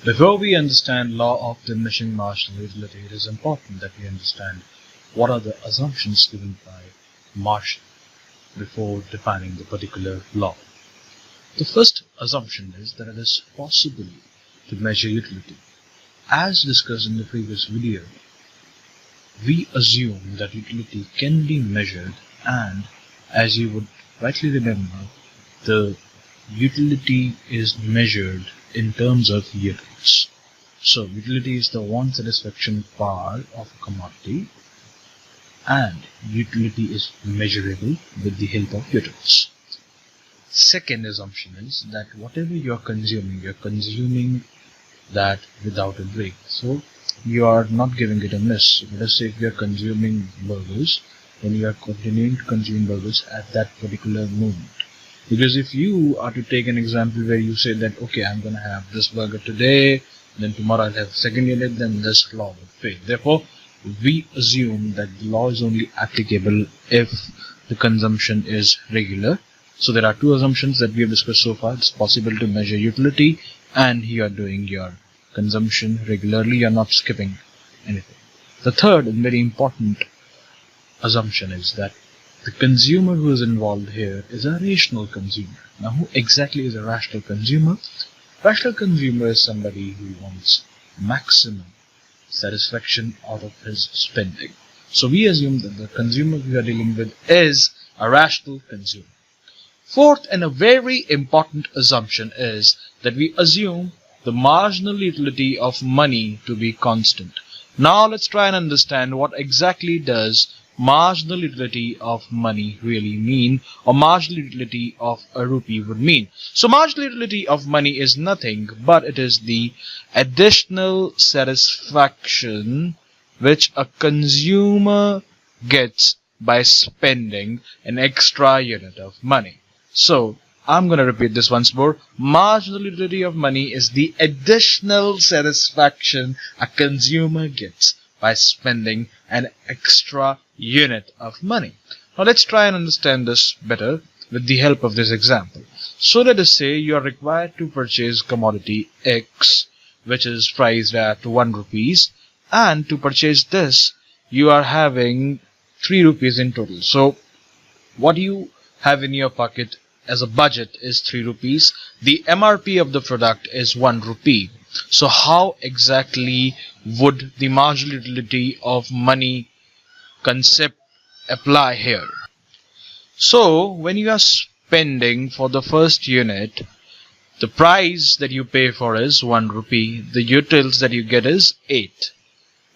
Before we understand law of diminishing marginal utility, it is important that we understand what are the assumptions given by Marshall before defining the particular law. The first assumption is that it is possible to measure utility. As discussed in the previous video, we assume that utility can be measured, and as you would rightly remember, the utility is measured in terms of units. So utility is the one satisfaction power of a commodity, and utility is measurable with the help of units. Second assumption is that whatever you are consuming that without a break. So you are not giving it a miss. Let us say if you are consuming burgers, then you are continuing to consume burgers at that particular moment. Because if you are to take an example where you say that, okay, I'm going to have this burger today, then tomorrow I'll have a second unit, then this law would fail. Therefore, we assume that the law is only applicable if the consumption is regular. So there are two assumptions that we have discussed so far. It's possible to measure utility, and you are doing your consumption regularly. You are not skipping anything. The third and very important assumption is that the consumer who is involved here is a rational consumer. Now, who exactly is a rational consumer? Rational consumer is somebody who wants maximum satisfaction out of his spending. So we assume that the consumer we are dealing with is a rational consumer. Fourth and a very important assumption is that we assume the marginal utility of money to be constant. Now let's try and understand what exactly does marginal utility of money really mean, or marginal utility of a rupee would mean. So marginal utility of money is nothing but it is the additional satisfaction which a consumer gets by spending an extra unit of money. So I'm going to repeat this once more. Marginal utility of money is the additional satisfaction a consumer gets by spending an extra unit of money. Now let's try and understand this better with the help of this example. So let us say you are required to purchase commodity X, which is priced at 1 rupees, and to purchase this you are having 3 rupees in total. So what you have in your pocket as a budget is 3 rupees. The MRP of the product is 1 rupee. So how exactly would the marginal utility of money concept apply here? So when you are spending for the first unit, the price that you pay for is 1 rupee. The utils that you get is 8.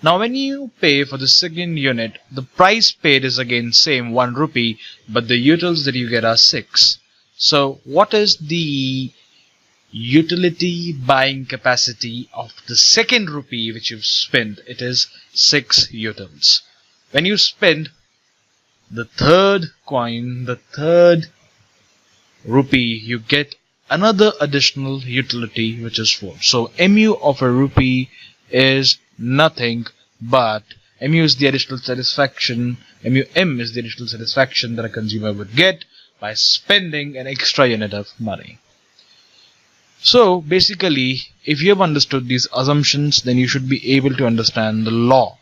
Now when you pay for the second unit, the price paid is again same 1 rupee, but the utils that you get are 6. So what is the utility buying capacity of the second rupee which you've spent? It is 6 utils. When you spend the third coin, the third rupee, you get another additional utility which is 4. So mu of a rupee is nothing but mu is the additional satisfaction, M is the additional satisfaction that a consumer would get by spending an extra unit of money. So basically, if you have understood these assumptions, then you should be able to understand the law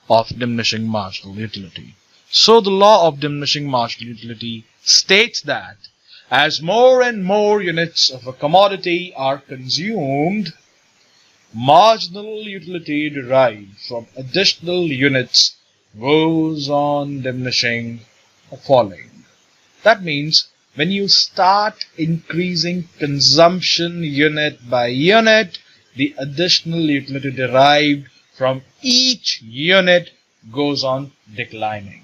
of diminishing marginal utility. So the law of diminishing marginal utility states that as more and more units of a commodity are consumed, marginal utility derived from additional units goes on diminishing or falling. That means when you start increasing consumption unit by unit, the additional utility derived from each unit goes on declining.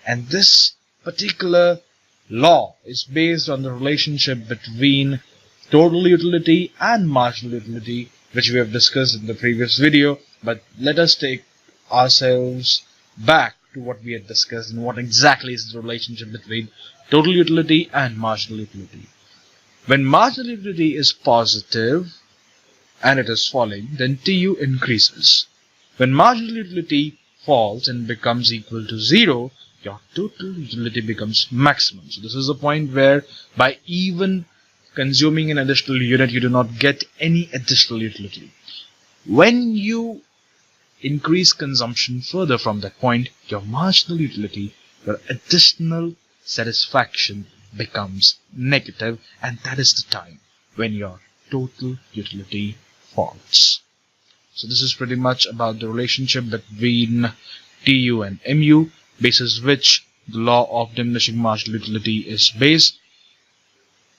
And this particular law is based on the relationship between total utility and marginal utility, which we have discussed in the previous video. But let us take ourselves back to what we had discussed and what exactly is the relationship between total utility and marginal utility. When marginal utility is positive and it is falling, then TU increases. When marginal utility falls and becomes equal to 0, your total utility becomes maximum. So this is the point where by even consuming an additional unit, you do not get any additional utility. When you increase consumption further from that point, your marginal utility, your additional satisfaction becomes negative, and that is the time when your total utility falls. So this is pretty much about the relationship between TU and MU, basis which the law of diminishing marginal utility is based.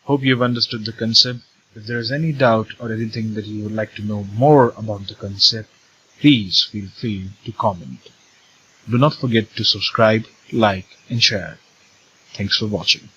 Hope you've understood the concept. If there is any doubt or anything that you would like to know more about the concept, please feel free to comment. Do not forget to subscribe, like, and share. Thanks for watching.